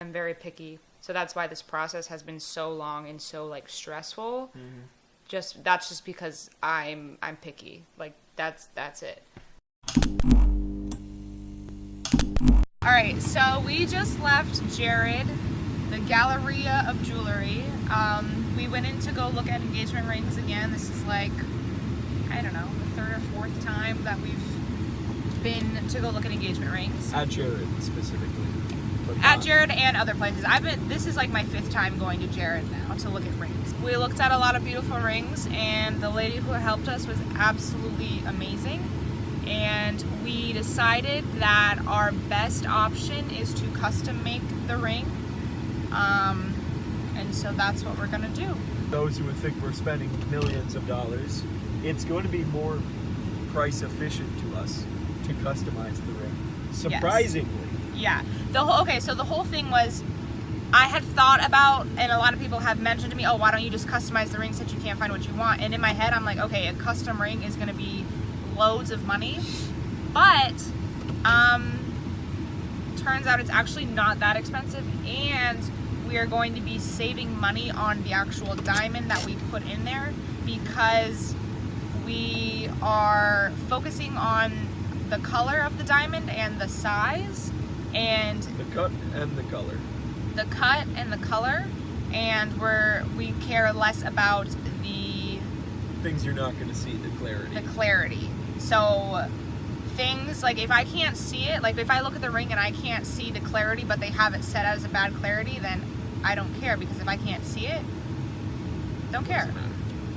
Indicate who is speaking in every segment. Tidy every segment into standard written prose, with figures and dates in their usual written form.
Speaker 1: I'm very picky. So that's why this process has been so long and so like stressful. That's just because I'm picky. Like that's it. All right, so we just left Jared, the Galleria of Jewelry. We went in to go look at engagement rings again. This is like, I don't know, the third or fourth time that we've been to go look at engagement rings.
Speaker 2: At Jared specifically.
Speaker 1: At Jared and other places. This is like my fifth time going to Jared now to look at rings. We looked at a lot of beautiful rings, and the lady who helped us was absolutely amazing. And we decided that our best option is to custom make the ring. And so that's what we're gonna do.
Speaker 2: Those who would think we're spending millions of dollars, it's going to be more price efficient to us to customize the ring. Surprisingly.
Speaker 1: Yeah. So the whole thing was, I had thought about, and a lot of people have mentioned to me, oh, why don't you just customize the ring since you can't find what you want? And in my head, I'm like, okay, a custom ring is going to be loads of money, but turns out it's actually not that expensive, and we are going to be saving money on the actual diamond that we put in there because we are focusing on the color of the diamond and the size and
Speaker 2: the cut and the color.
Speaker 1: The cut and the color, and we care less about the
Speaker 2: things you're not going to see, the clarity.
Speaker 1: So things like if I can't see it, like if I look at the ring and I can't see the clarity, but they have it set as a bad clarity, then I don't care, because if I can't see it, don't care.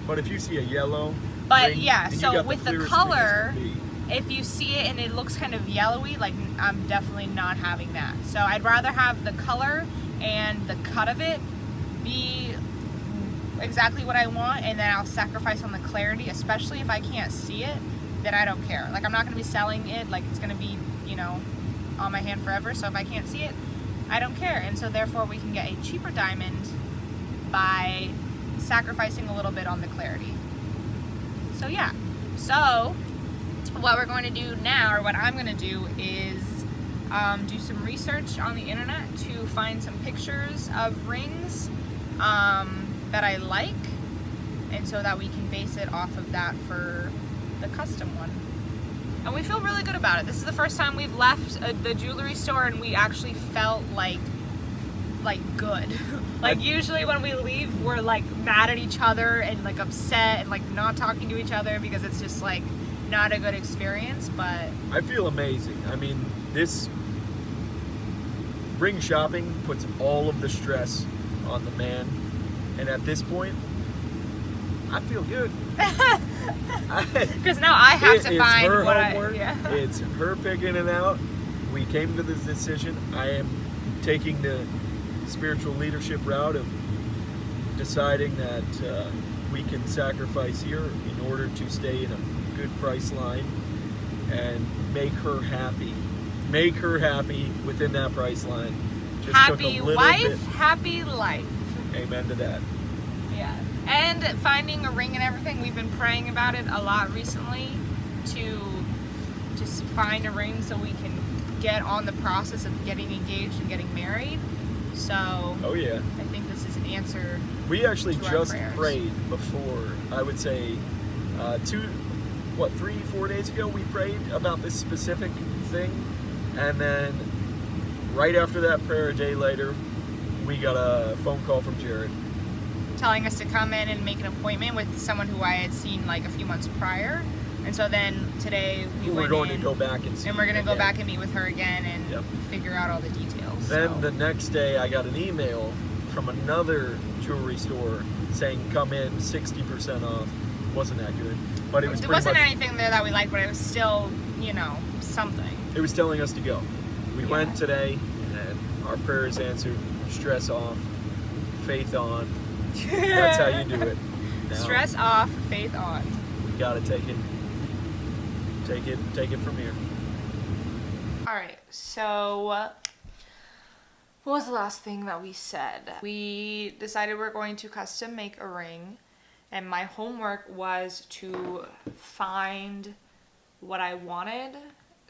Speaker 2: But if you see a yellow
Speaker 1: but
Speaker 2: ring,
Speaker 1: yeah, so with the color,
Speaker 2: ring
Speaker 1: if you see it and it looks kind of yellowy, like I'm definitely not having that. So I'd rather have the color and the cut of it be exactly what I want, and then I'll sacrifice on the clarity, especially if I can't see it, then I don't care. Like I'm not going to be selling it, like it's going to be, on my hand forever. So if I can't see it, I don't care. And so therefore we can get a cheaper diamond by sacrificing a little bit on the clarity. So yeah. So what we're going to do now, or what I'm going to do, is do some research on the internet to find some pictures of rings that I like, and so that we can base it off of that for the custom one. And we feel really good about it. This is the first time we've left the jewelry store and we actually felt like good. Like usually when we leave, we're like mad at each other and like upset and like not talking to each other because it's just like not a good experience. But
Speaker 2: I feel amazing. I mean, this ring shopping puts all of the stress on the man, and at this point I feel good.
Speaker 1: Because now I have to find
Speaker 2: her
Speaker 1: what
Speaker 2: homework.
Speaker 1: Yeah.
Speaker 2: It's her picking it out. We came to this decision. I am taking the spiritual leadership route of deciding that we can sacrifice here in order to stay in a good price line and make her happy. Make her happy within that price line. Just
Speaker 1: happy wife, happy life.
Speaker 2: Amen to that.
Speaker 1: Yeah. And finding a ring and everything, we've been praying about it a lot recently to just find a ring so we can get on the process of getting engaged and getting married. So
Speaker 2: oh yeah,
Speaker 1: I think this is an answer.
Speaker 2: We actually
Speaker 1: to
Speaker 2: just
Speaker 1: our
Speaker 2: prayed before, I would say 3-4 days ago, we prayed about this specific thing, and then right after that prayer, a day later, we got a phone call from Jared
Speaker 1: telling us to come in and make an appointment with someone who I had seen like a few months prior. And so then today
Speaker 2: we're going to go back and see,
Speaker 1: and we're going to go back and meet with her again and figure out all the details.
Speaker 2: Then the next day I got an email from another jewelry store saying come in 60% off. Wasn't that good, but it was
Speaker 1: there wasn't anything there that we liked, but it was still, something.
Speaker 2: It was telling us to go. We went today, and our prayers answered. Stress off, faith on. That's how you do it. Now,
Speaker 1: stress off, faith on.
Speaker 2: We gotta take it from here.
Speaker 1: All right. So, what was the last thing that we said? We decided we're going to custom make a ring, and my homework was to find what I wanted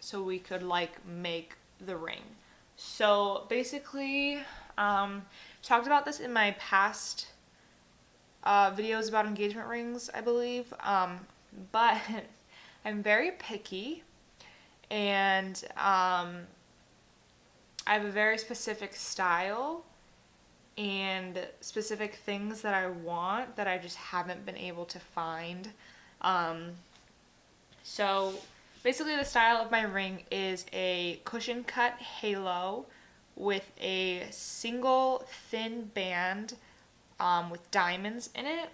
Speaker 1: so we could make the ring. So basically, talked about this in my past videos about engagement rings, I believe. But I'm very picky, and I have a very specific style and specific things that I want that I just haven't been able to find. So basically the style of my ring is a cushion cut halo with a single thin band with diamonds in it.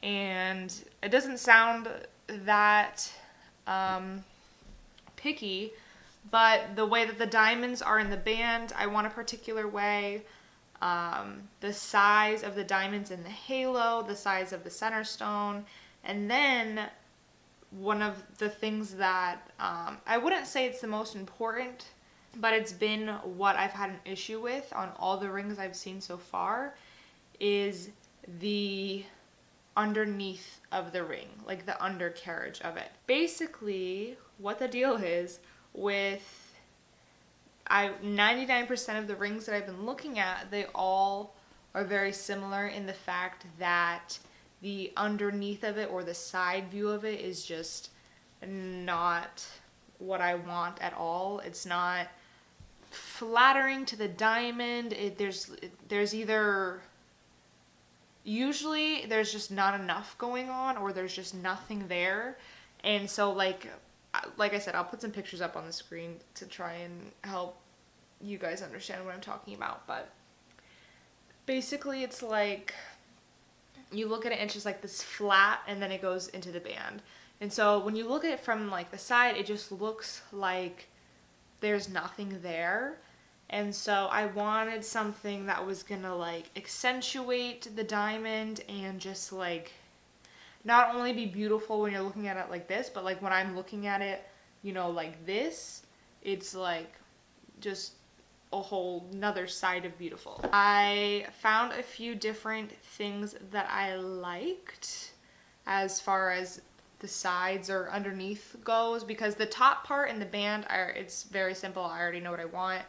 Speaker 1: And it doesn't sound that picky, but the way that the diamonds are in the band, I want a particular way. The size of the diamonds in the halo, the size of the center stone, and then one of the things that I wouldn't say it's the most important, but it's been what I've had an issue with on all the rings I've seen so far, is the underneath of the ring, like the undercarriage of it. Basically, what the deal is with 99% of the rings that I've been looking at, they all are very similar in the fact that the underneath of it or the side view of it is just not what I want at all. It's not flattering to the diamond. There's either, usually there's just not enough going on, or there's just nothing there. And so like I said, I'll put some pictures up on the screen to try and help you guys understand what I'm talking about. But basically it's like, you look at it and it's just like this flat, and then it goes into the band. And so when you look at it from like the side, it just looks like there's nothing there. And so I wanted something that was gonna like accentuate the diamond and just like not only be beautiful when you're looking at it like this, but like when I'm looking at it, you know, like this, it's like just a whole nother side of beautiful. I found a few different things that I liked as far as the sides or underneath goes, because the top part and the band it's very simple. I already know what I want,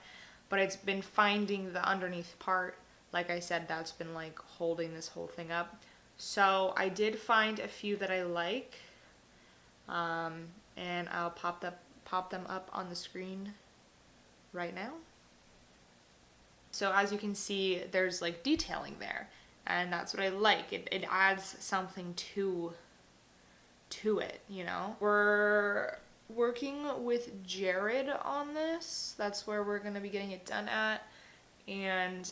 Speaker 1: but it's been finding the underneath part, like I said, that's been like holding this whole thing up. So I did find a few that I like, and I'll pop them up on the screen right now. So as you can see, there's like detailing there, and that's what I like. It adds something to it, you know? We're working with Jared on this. That's where we're gonna be getting it done at. And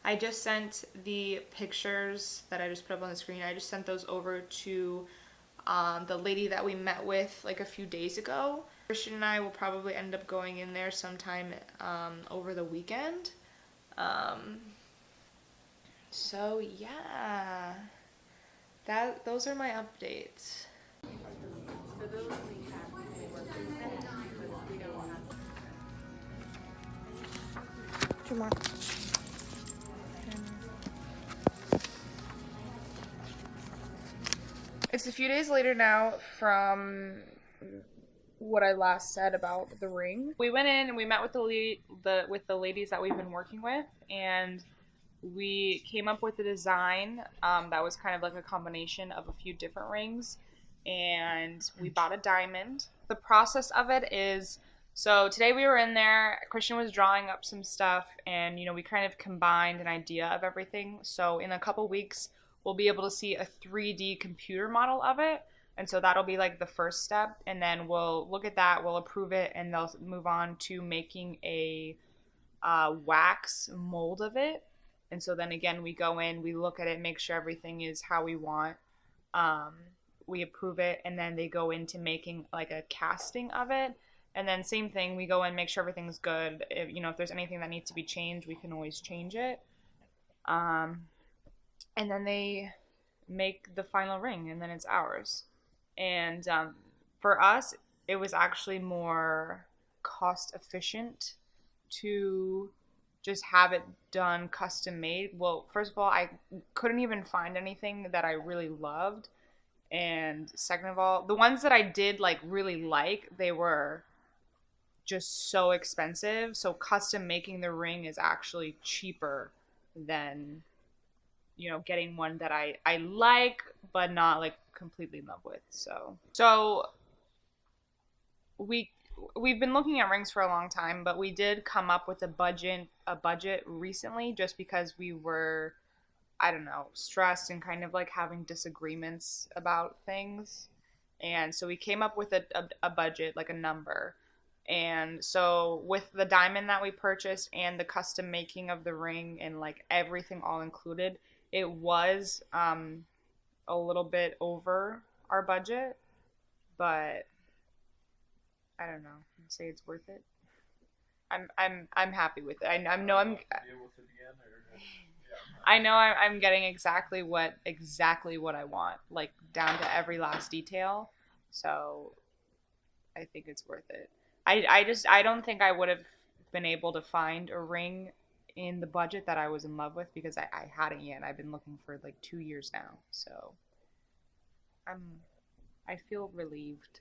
Speaker 1: I just sent the pictures that I just put up on the screen. I just sent those over to the lady that we met with like a few days ago. Christian and I will probably end up going in there sometime over the weekend. So yeah, those are my updates. Two more. It's a few days later now from what I last said about the ring. We went in and we met with the ladies that we've been working with, and we came up with a design that was kind of like a combination of a few different rings, and we bought a diamond. The process of it is, so today we were in there, Christian was drawing up some stuff, and you know, we kind of combined an idea of everything. So in a couple weeks we'll be able to see a 3D computer model of it. And so that'll be like the first step, and then we'll look at that, we'll approve it, and they'll move on to making a wax mold of it. And so then again, we go in, we look at it, make sure everything is how we want. We approve it, and then they go into making like a casting of it. And then same thing, we go in, make sure everything's good. If, you know, if there's anything that needs to be changed, we can always change it. And then they make the final ring, and then it's ours. And for us, it was actually more cost efficient to just have it done custom made. Well, first of all, I couldn't even find anything that I really loved. And second of all, the ones that I did like really like, they were just so expensive. So custom making the ring is actually cheaper than, you know, getting one that I like but not like completely in love with. So we we've been looking at rings for a long time, but we did come up with a budget recently just because we were, I don't know, stressed and kind of like having disagreements about things. And so we came up with a budget, like a number. And so with the diamond that we purchased and the custom making of the ring and like everything all included, it was a little bit over our budget, but I don't know. I'd say it's worth it. I'm happy with it. I know I know I'm getting exactly what I want, like down to every last detail. So I think it's worth it. I don't think I would have been able to find a ring in the budget that I was in love with because I hadn't yet. I've been looking for like 2 years now. So I'm I feel relieved.